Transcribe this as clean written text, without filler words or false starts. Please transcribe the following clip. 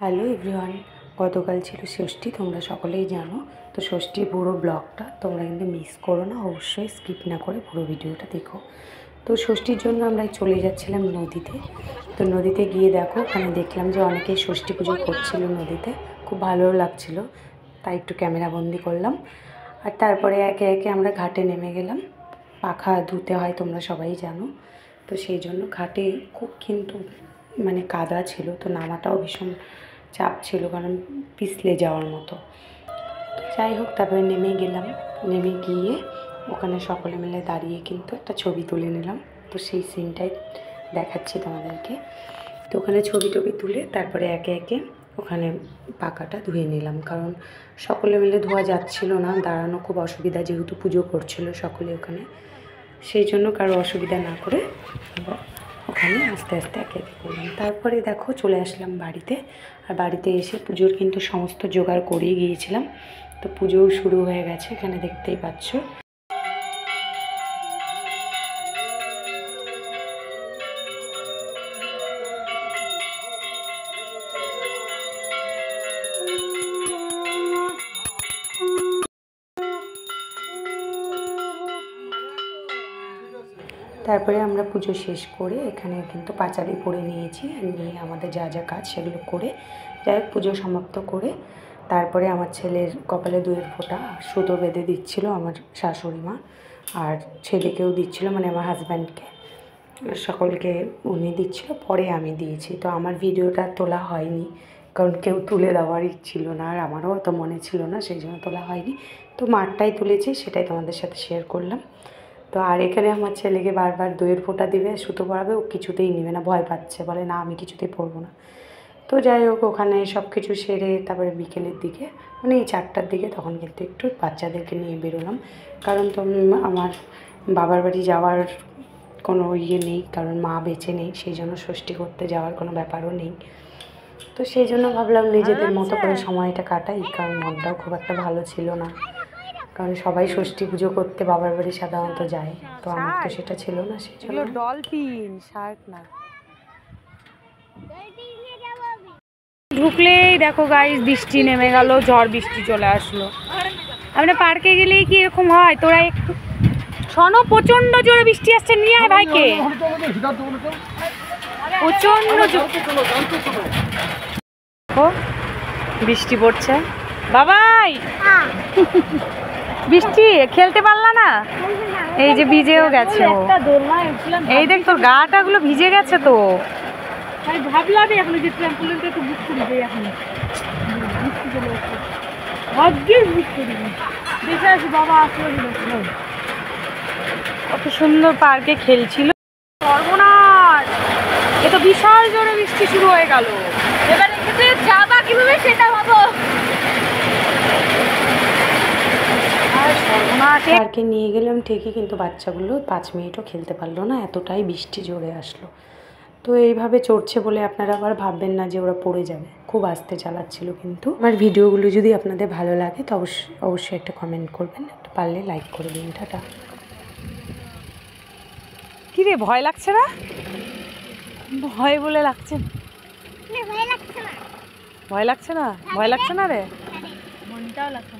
Hello everyone, গতকাল ছিল ষষ্ঠী, তোমরা সকলেই জানো। তো ষষ্ঠীর পুরো ব্লগটা তোমরা কিন্তু মিস করো না, অবশ্যই স্কিপ না করে পুরো ভিডিওটা দেখো। তো ষষ্ঠীর জন্য আমরা চলে যাচ্ছিলাম নদীতে। তো নদীতে গিয়ে দেখো, ওখানে দেখলাম যে অনেকেই ষষ্ঠী পুজো করছিল নদীতে, খুব ভালোও লাগছিল, তাই একটু ক্যামেরা বন্দি করলাম। আর তারপরে একে একে আমরা ঘাটে নেমে গেলাম। পাখা ধুতে হয়, তোমরা সবাই জানো। তো সেই জন্য ঘাটে খুব কিন্তু কাদা ছিল, তো নামাটাও ভীষণ চাপ ছিল, কারণ পিছলে যাওয়ার মতো। যাই হোক, তারপরে নেমে গেলাম। নেমে গিয়ে ওখানে সকলে মিলে দাঁড়িয়ে কিন্তু একটা ছবি তুলে নিলাম। তো সেই সিনটাই দেখাচ্ছি তোমাদেরকে। তো ওখানে ছবি টবি তুলে তারপরে একে একে ওখানে পাকাটা ধুয়ে নিলাম, কারণ সকলে মিলে ধোয়া যাচ্ছিল না, দাঁড়ানো খুব অসুবিধা, যেহেতু পুজো করছিল সকলে ওখানে। সেই জন্য কারো অসুবিধা না করে ওখানে আস্তে আস্তে একে একে করলাম। তারপরে দেখো চলে আসলাম বাড়িতে। আর বাড়িতে এসে পুজোর কিন্তু সমস্ত জোগাড় করেই গিয়েছিলাম। তো পুজোও শুরু হয়ে গেছে, এখানে দেখতেই পাচ্ছ। তারপরে আমরা পুজো শেষ করে এখানে কিন্তু পাঁচালি পরে নিয়েছি, নিয়ে আমাদের যা যা কাজ সেগুলো করে যাই হোক পুজো সমাপ্ত করে তারপরে আমার ছেলের কপালে দুয়ের ফোঁটা সুতো বেঁধে দিচ্ছিল আমার শাশুড়ি মা, আর ছেলেকেও দিচ্ছিল, আমার হাজব্যান্ডকে, সকলকে উনি দিচ্ছিল, পরে আমি দিয়েছি। তো আমার ভিডিওটা তোলা হয়নি, কারণ কেউ তুলে দেওয়ারই ছিল না, আর আমারও অত মনে ছিল না, সেই জন্য তোলা হয়নি। তো মারটাই তুলেছি, সেটাই তোমাদের সাথে শেয়ার করলাম। তো আর এখানে আমার ছেলেকে বারবার দইয়ের ফোঁটা দিবে, সুতো পরাবে, ও কিছুতেই নেবে না, ভয় পাচ্ছে, বলে না আমি কিছুতেই পরবো না। তো যাই হোক, ওখানে সব কিছু সেরে তারপরে বিকেলের দিকে এই 4টার দিকে তখন কিন্তু একটু বাচ্চাদেরকে নিয়ে বেরোলাম, কারণ তো আমার বাবার বাড়ি যাওয়ার কোনো ইয়ে নেই, কারণ মা বেঁচে নেই, সেই জন্য ষষ্ঠী করতে যাওয়ার কোনো ব্যাপারও নেই। তো সেই জন্য ভাবলাম নিজেদের মতো করে সময়টা কাটাই, কারণ মনটাও খুব একটা ভালো ছিল না, কারণ সবাই ষষ্ঠী পুজো করতে বাবার বাড়ি সাধারণত যায়, তো আমার তো সেটা ছিল না, সেই জন্য। ডলফিন শার্ক না, ঢুকলেই দেখো গাইস বৃষ্টি নেমে গেল, ঝড় বৃষ্টি চলে আসলো। আমরা পার্কে গেলেই কি এরকম হয়? তোরা একটু শোনো, প্রচন্ড জোরে বৃষ্টি আসছে, নিয়ে আয় ভাইকে, প্রচন্ড বৃষ্টি পড়ছে। বাবাই বৃষ্টি খেলতে পারলা না, এই যে ভিজেও গেছে, এই দেখ তোর গাটা গুলো ভিজে গেছে। তো ভাবলাম এখন যে ট্রাম্পোলিনটা একটু বুক করে দেই, এখন ভাগ্যে বুক করে দিই, দেখে আসি বাবা আসলে কত সুন্দর পার্কে খেলছিল। সর্বনাশ, এ তো বিশাল জোরে বৃষ্টি শুরু হয়ে গেল, এবার এখানে যাবা কিভাবে সেটা ভাবো। পার্কে নিয়ে গেলাম ঠিকই, কিন্তু বাচ্চাগুলো 5 মিনিটও খেলতে পারলো না, এতটাই বৃষ্টি জোরে আসলো। তো এইভাবে চড়ছে বলে আপনারা আবার ভাববেন না যে ওরা পড়ে যাবে, খুব আস্তে চালাচ্ছিল। কিন্তু আমার ভিডিওগুলো যদি আপনাদের ভালো লাগে তো অবশ্যই একটা কমেন্ট করবেন, একটু পারলে লাইক করে দিন। টাটা। কি রে, ভয় লাগছে না? ভয় বলে লাগছে, ভয় লাগছে না, ভয় লাগছে না রে, মনটাও লাগছে।